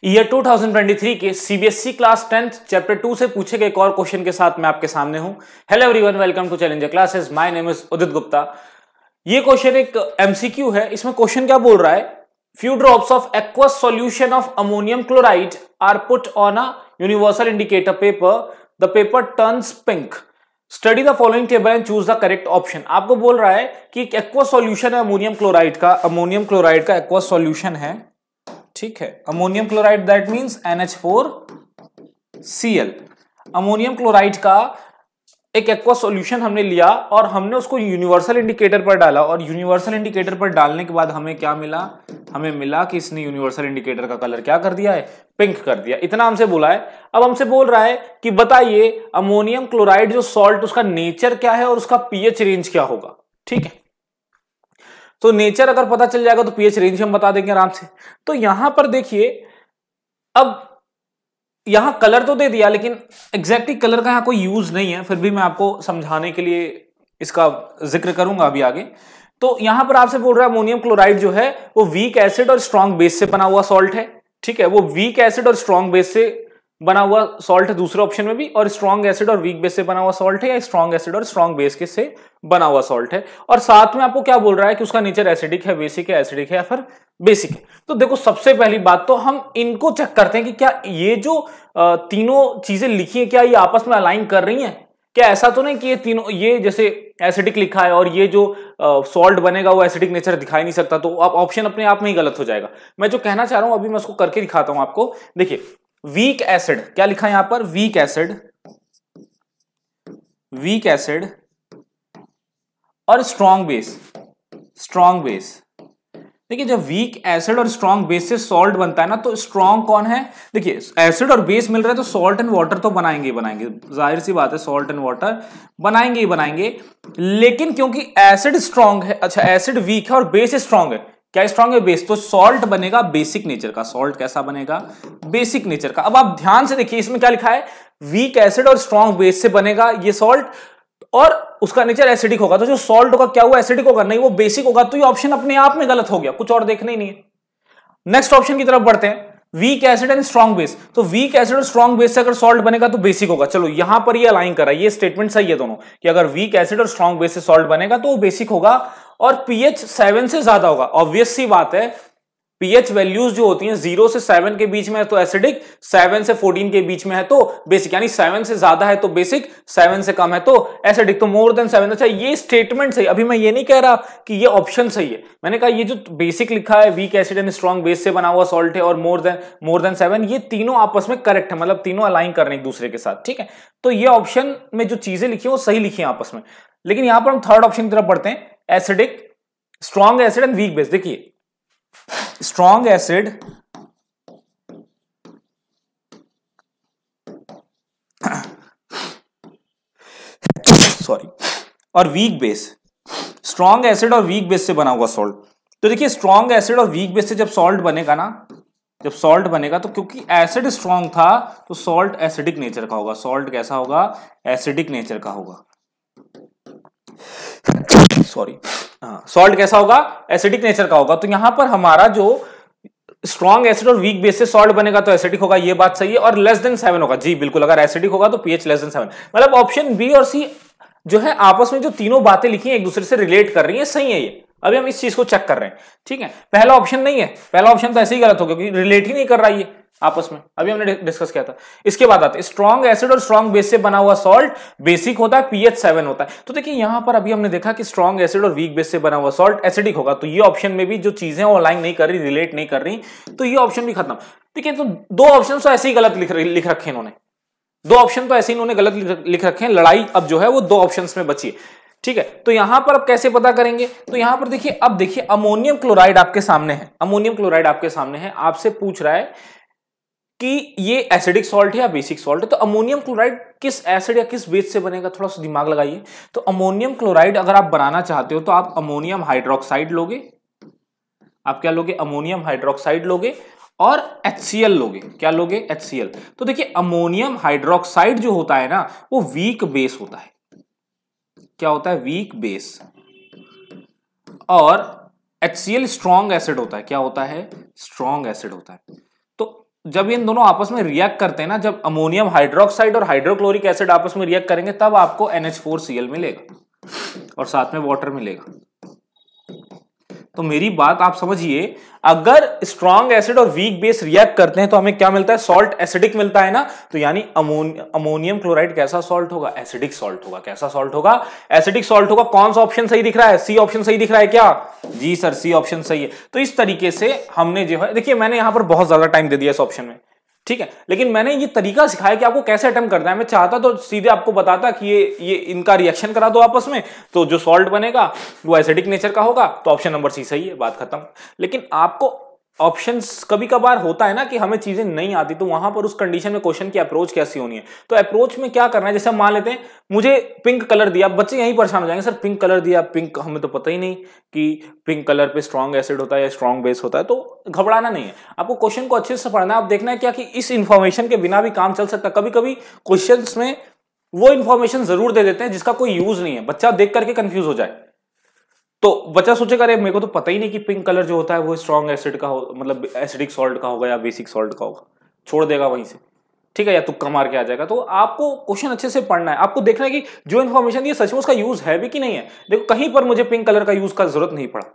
Year 2023 के CBSE class 10th chapter 2 से पूछे गए एक और क्वेश्चन के साथ मैं आपके सामने हूं। Hello everyone, welcome to Challenger Classes. My name is Udit Gupta. ये क्वेश्चन एक एमसीक्यू है। इसमें क्वेश्चन क्या बोल रहा है, few drops of aqueous solution of ammonium chloride are put on a universal indicator paper, the paper turns pink, study the following table and choose the correct option. आपको बोल रहा है कि एक एक्वस सॉल्यूशन है अमोनियम क्लोराइड का aqueous solution है, ठीक है। Ammonium chloride that means NH4Cl। Ammonium chloride का एक एक्वस सॉल्यूशन हमने लिया और हमने उसको यूनिवर्सल इंडिकेटर पर डाला, और यूनिवर्सल इंडिकेटर पर डालने के बाद हमें क्या मिला, हमें मिला कि इसने यूनिवर्सल इंडिकेटर का कलर क्या कर दिया है, पिंक कर दिया। इतना हमसे बोला है। अब हमसे बोल रहा है कि बताइए अमोनियम क्लोराइड जो सॉल्ट, उसका नेचर क्या है और उसका पीएच रेंज क्या होगा, ठीक है। तो नेचर अगर पता चल जाएगा तो पीएच रेंज हम बता देंगे आराम से। तो यहां पर देखिए, अब यहां कलर तो दे दिया लेकिन एग्जैक्टली कलर का यहां कोई यूज नहीं है, फिर भी मैं आपको समझाने के लिए इसका जिक्र करूंगा अभी आगे। तो यहां पर आपसे बोल रहा है अमोनियम क्लोराइड जो है वो वीक एसिड और स्ट्रॉन्ग बेस से बना हुआ सॉल्ट है, ठीक है। वो वीक एसिड और स्ट्रॉन्ग बेस से बना हुआ सॉल्ट है दूसरे ऑप्शन में भी, और स्ट्रॉन्ग एसिड और वीक बेस से बना हुआ सॉल्ट है, या स्ट्रॉन्ग एसिड और स्ट्रॉन्ग बेस के से बना हुआ सॉल्ट है। और साथ में आपको क्या बोल रहा है कि उसका नेचर एसिडिक है, बेसिक है, एसिडिक है या फिर बेसिक है। तो देखो, सबसे पहली बात तो हम इनको चेक करते हैं कि क्या ये जो तीनों चीजें लिखी है क्या ये आपस में अलाइन कर रही हैं। क्या ऐसा तो नहीं कि ये तीनों, ये जैसे एसिडिक लिखा है और ये जो सॉल्ट बनेगा वो एसिडिक नेचर दिखाई नहीं सकता, तो आप ऑप्शन अपने आप में ही गलत हो जाएगा। मैं जो कहना चाह रहा हूं अभी मैं उसको करके दिखाता हूं आपको। देखिए, वीक एसिड क्या लिखा है यहां पर, वीक एसिड और स्ट्रॉन्ग बेस। देखिए, जब वीक एसिड और स्ट्रॉन्ग बेस से सॉल्ट बनता है ना, तो स्ट्रॉन्ग कौन है, देखिए एसिड और बेस मिल रहा है तो सॉल्ट एंड वाटर तो बनाएंगे, जाहिर सी बात है, सॉल्ट एंड वाटर बनाएंगे। लेकिन क्योंकि एसिड स्ट्रॉन्ग है, अच्छा एसिड वीक है और बेस स्ट्रॉन्ग है, क्या स्ट्रॉन्ग है, बेस, तो सॉल्ट बनेगा बेसिक नेचर का। सॉल्ट कैसा बनेगा, बेसिक नेचर का। अब आप ध्यान से देखिए, इसमें क्या लिखा है, वीक एसिड और स्ट्रॉन्ग बेस से बनेगा ये सॉल्ट, और उसका नेचर एसिडिक होगा। तो जो सॉल्ट होगा क्या हुआ, एसिडिक होगा, नहीं वो बेसिक होगा। तो ये ऑप्शन अपने आप में गलत हो गया, कुछ और देखना ही नहीं है। नेक्स्ट ऑप्शन की तरफ बढ़ते हैं, weak acid and strong base. तो वीक एसिड और स्ट्रॉन्ग बेस से अगर सॉल्ट बनेगा तो बेसिक होगा। चलो यहां पर ये अलाइन करा, ये स्टेटमेंट सही है दोनों, कि अगर वीक एसिड और स्ट्रॉन्ग बेस से सॉल्ट बनेगा तो वो बेसिक होगा और पीएच 7 से ज्यादा होगा। ऑब्वियस सी बात है, पीएच वैल्यूज जो होती हैं 0 से 7 के बीच में है तो एसिडिक, 7 से 14 के बीच में है तो बेसिक, यानी 7 से ज्यादा है तो बेसिक, 7 से कम है तो एसिडिक। तो मोर देन 7, अच्छा ये स्टेटमेंट सही। अभी मैं ये नहीं कह रहा कि ये ऑप्शन सही है, मैंने कहा ये जो बेसिक लिखा है, weak acid and strong base से बना हुआ सॉल्ट है और मोर देन 7, ये तीनों आपस में करेक्ट है, मतलब तीनों अलाइन कर रहे हैं एक दूसरे के साथ, ठीक है। तो ये ऑप्शन में जो चीजें लिखी है वो सही लिखी है आपस में। लेकिन यहां पर हम थर्ड ऑप्शन की तरफ बढ़ते हैं, acidic, strong acid and weak base. देखिए, स्ट्रॉन्ग एसिड और वीक बेस, स्ट्रॉन्ग एसिड और वीक बेस से बना हुआ सॉल्ट। तो देखिए, स्ट्रॉन्ग एसिड और वीक बेस से जब सॉल्ट बनेगा ना, तो क्योंकि एसिड स्ट्रॉन्ग था तो सॉल्ट एसिडिक नेचर का होगा। सॉल्ट कैसा होगा, एसिडिक नेचर का होगा। सॉल्ट कैसा होगा, एसिडिक नेचर का होगा। तो यहां पर हमारा जो स्ट्रॉन्ग एसिड और वीक बेस से सॉल्ट बनेगा तो एसिडिक होगा, ये बात सही है, और लेस देन 7 होगा। जी बिल्कुल, अगर एसिडिक होगा तो पीएच लेस देन 7, मतलब ऑप्शन बी और सी जो है आपस में जो तीनों बातें लिखी हैं एक दूसरे से रिलेट कर रही है, सही है ये। अभी हम इस चीज को चेक कर रहे हैं, ठीक है। पहला ऑप्शन नहीं है, पहला ऑप्शन तो ऐसे ही गलत होगा क्योंकि रिलेट ही नहीं कर रहा है ये आपस में, अभी हमने डिस्कस किया था। इसके बाद आते हैं, स्ट्रॉन्ग एसिड और स्ट्रॉन्ग बेस से बना हुआ सॉल्ट बेसिक होता है, पीएच 7 होता है। तो देखिए यहां पर अभी हमने देखा कि स्ट्रॉन्ग एसिड और वीक बेस से बना हुआ सॉल्ट एसिडिक होगा, तो ये ऑप्शन में भी जो चीजें वो अलाइन नहीं कर रही, रिलेट नहीं कर रही, तो ये ऑप्शन भी खत्म। देखिए, तो दो ऑप्शन तो ऐसे ही गलत लिख रखे इन्होंने, दो ऑप्शन तो ऐसे इन्होंने गलत लिख रखे हैं। लड़ाई अब जो है वो दो ऑप्शंस में बची है, ठीक है। तो यहां पर अब कैसे पता करेंगे, तो यहां पर देखिए, अब देखिए अमोनियम क्लोराइड आपके सामने है, आपसे पूछ रहा है कि ये एसिडिक सॉल्ट है या बेसिक सॉल्ट है। तो अमोनियम क्लोराइड किस एसिड या किस बेस से बनेगा, थोड़ा सा दिमाग लगाइए। तो अमोनियम क्लोराइड अगर आप बनाना चाहते हो तो आप अमोनियम हाइड्रोक्साइड लोगे, आप क्या लोगे, अमोनियम हाइड्रोक्साइड लोगे और HCl लोगे। क्या लोगे, HCl। तो देखिए, अमोनियम हाइड्रोक्साइड जो होता है ना वो वीक बेस होता है। क्या होता है, वीक बेस। और HCl स्ट्रॉन्ग एसिड होता है। क्या होता है, स्ट्रॉन्ग एसिड होता है। तो जब इन दोनों आपस में रिएक्ट करते हैं ना, जब अमोनियम हाइड्रोक्साइड और हाइड्रोक्लोरिक एसिड आपस में रिएक्ट करेंगे तब आपको NH4Cl मिलेगा और साथ में वाटर मिलेगा। तो मेरी बात आप समझिए, अगर स्ट्रॉन्ग एसिड और वीक बेस रिएक्ट करते हैं तो हमें क्या मिलता है? सॉल्ट एसिडिक मिलता है ना। तो यानी अमोनियम क्लोराइड कैसा सॉल्ट होगा? एसिडिक सॉल्ट होगा। कैसा सॉल्ट होगा? एसिडिक सॉल्ट होगा। कौन सा ऑप्शन सही दिख रहा है? सी ऑप्शन सही दिख रहा है क्या? जी सर, सी ऑप्शन सही है। तो इस तरीके से हमने जो है, देखिए मैंने यहां पर बहुत ज्यादा टाइम दे दिया इस ऑप्शन में, ठीक है, लेकिन मैंने ये तरीका सिखाया कि आपको कैसे अटेम्प्ट करना है। मैं चाहता तो सीधे आपको बताता कि ये इनका रिएक्शन करा दो आपस में, तो जो सॉल्ट बनेगा वो एसिडिक नेचर का होगा, तो ऑप्शन नंबर सी सही है, बात खत्म। लेकिन आपको ऑप्शंस कभी कभार होता है ना कि हमें चीजें नहीं आती, तो वहां पर उस कंडीशन में क्वेश्चन की अप्रोच कैसी होनी है। तो अप्रोच में क्या करना है, जैसे हम मान लेते हैं मुझे पिंक कलर दिया, बच्चे यहीं परेशान हो जाएंगे, सर पिंक कलर दिया, पिंक हमें तो पता ही नहीं कि पिंक कलर पे स्ट्रॉन्ग एसिड होता है या स्ट्रॉन्ग बेस होता है। तो घबराना नहीं है, आपको क्वेश्चन को अच्छे से पढ़ना है। आप देखना है क्या कि इस इंफॉर्मेशन के बिना भी काम चल सकता है। कभी कभी क्वेश्चन में वो इंफॉर्मेशन जरूर दे देते हैं जिसका कोई यूज नहीं है, बच्चा देख करके कंफ्यूज हो जाए। तो बच्चा सोचेगा अरे मेरे को तो पता ही नहीं कि पिंक कलर जो होता है वो स्ट्रॉन्ग एसिड का हो, मतलब एसिडिक सॉल्ट का होगा या बेसिक सॉल्ट का होगा, छोड़ देगा वहीं से, ठीक है, या तुक्का मार के आ जाएगा। तो आपको क्वेश्चन अच्छे से पढ़ना है, आपको देखना है कि जो इन्फॉर्मेशन दी सच में उसका यूज है भी कि नहीं है। देखो कहीं पर मुझे पिंक कलर का यूज का जरूरत नहीं पड़ा,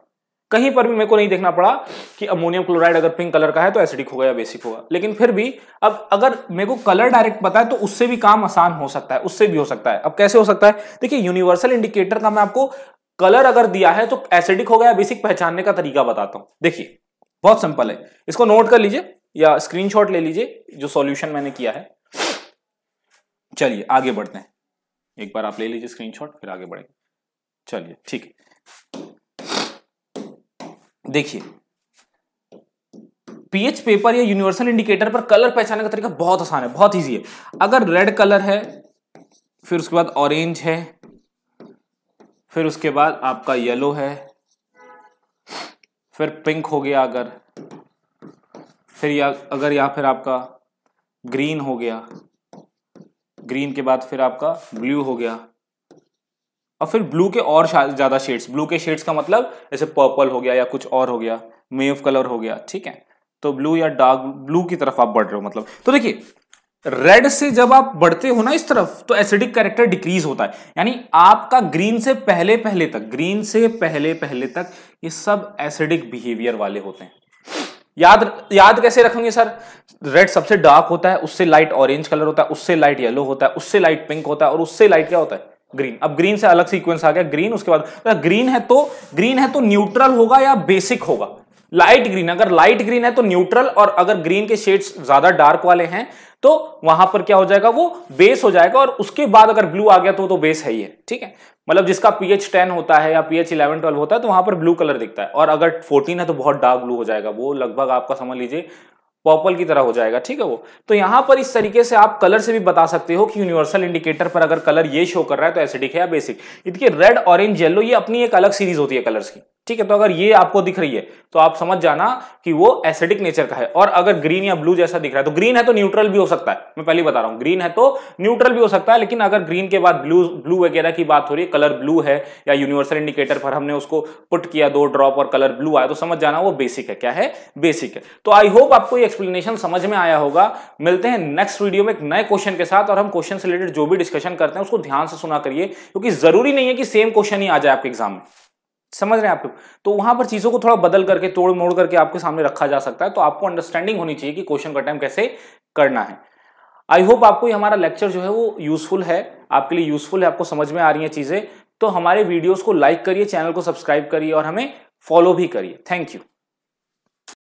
कहीं पर भी मेरे को नहीं देखना पड़ा कि अमोनियम क्लोराइड अगर पिंक कलर का है तो एसिडिक होगा या बेसिक होगा। लेकिन फिर भी अब अगर मेरे को कलर डायरेक्ट पता है तो उससे भी काम आसान हो सकता है, उससे भी हो सकता है। अब कैसे हो सकता है? देखिए यूनिवर्सल इंडिकेटर का मैं आपको कलर अगर दिया है तो एसिडिक होगा या बेसिक पहचानने का तरीका बताता हूं। देखिए बहुत सिंपल है, इसको नोट कर लीजिए या स्क्रीनशॉट ले लीजिए जो सॉल्यूशन मैंने किया है। चलिए आगे बढ़ते हैं, एक बार आप ले लीजिए स्क्रीनशॉट फिर आगे बढ़ेंगे। चलिए ठीक है, देखिए पीएच पेपर या यूनिवर्सल इंडिकेटर पर कलर पहचानने का तरीका बहुत आसान है, बहुत इजी है। अगर रेड कलर है, फिर उसके बाद ऑरेंज है, फिर उसके बाद आपका येलो है, फिर पिंक हो गया, अगर फिर या फिर आपका ग्रीन हो गया, ग्रीन के बाद फिर आपका ब्लू हो गया, और फिर ब्लू के और ज्यादा शेड्स, ब्लू के शेड्स का मतलब जैसे पर्पल हो गया या कुछ और हो गया, मेव कलर हो गया, ठीक है। तो ब्लू या डार्क ब्लू की तरफ आप बढ़ रहे हो मतलब। तो देखिए रेड से जब आप बढ़ते हो ना इस तरफ तो एसिडिक कैरेक्टर डिक्रीज होता है, यानी आपका ग्रीन से पहले पहले तक ये सब एसिडिक बिहेवियर वाले होते हैं। याद कैसे रखेंगे सर? रेड सबसे डार्क होता है, उससे लाइट ऑरेंज कलर होता है, उससे लाइट येलो होता है, उससे लाइट पिंक होता है, और उससे लाइट क्या होता है? ग्रीन। अब ग्रीन से अलग सीक्वेंस आ गया, ग्रीन उसके बाद ग्रीन है तो न्यूट्रल होगा या बेसिक होगा? लाइट ग्रीन, अगर लाइट ग्रीन है तो न्यूट्रल, और अगर ग्रीन के शेड्स ज्यादा डार्क वाले हैं तो वहां पर क्या हो जाएगा? वो बेस हो जाएगा। और उसके बाद अगर ब्लू आ गया तो बेस है ही है, ठीक है। मतलब जिसका pH 10 होता है या pH 11-12 होता है तो वहां पर ब्लू कलर दिखता है, और अगर 14 है तो बहुत डार्क ब्लू हो जाएगा, वो लगभग आपका समझ लीजिए पर्पल की तरह हो जाएगा, ठीक है वो। तो यहां पर इस तरीके से आप कलर से भी बता सकते हो कि यूनिवर्सल इंडिकेटर पर अगर कलर ये शो कर रहा है तो एसिडिक है या बेसिक। देखिए रेड ऑरेंज येलो ये अपनी एक अलग सीरीज होती है कलर्स की, ठीक है। तो अगर ये आपको दिख रही है तो आप समझ जाना कि वो एसिडिक नेचर का है। और अगर ग्रीन या ब्लू जैसा दिख रहा है तो ग्रीन है तो न्यूट्रल भी हो सकता है, मैं पहले बता रहा हूं, ग्रीन है तो न्यूट्रल भी हो सकता है। लेकिन अगर ग्रीन के बाद ब्लू वगैरह की बात हो रही है, कलर ब्लू है या यूनिवर्सल इंडिकेटर पर हमने उसको पुट किया 2 ड्रॉप और कलर ब्लू आया, तो समझ जाना वो बेसिक है। क्या है? बेसिक है। तो आई होप आपको ये एक्सप्लेनेशन समझ में आया होगा। मिलते हैं नेक्स्ट वीडियो में एक नए क्वेश्चन के साथ, और हम क्वेश्चन से रिलेटेड जो भी डिस्कशन करते हैं उसको ध्यान से सुना करिए, क्योंकि जरूरी नहीं है कि सेम क्वेश्चन ही आ जाए आपके एग्जाम में, समझ रहे हैं आप लोग। तो वहां पर चीजों को थोड़ा बदल करके तोड़ मोड़ करके आपके सामने रखा जा सकता है। तो आपको अंडरस्टैंडिंग होनी चाहिए कि क्वेश्चन का टाइम कैसे करना है। आई होप आपको ये हमारा लेक्चर जो है वो यूजफुल है, आपके लिए यूजफुल है, आपको समझ में आ रही है चीजें। तो हमारे वीडियोस को लाइक करिए, चैनल को सब्सक्राइब करिए और हमें फॉलो भी करिए। Thank you.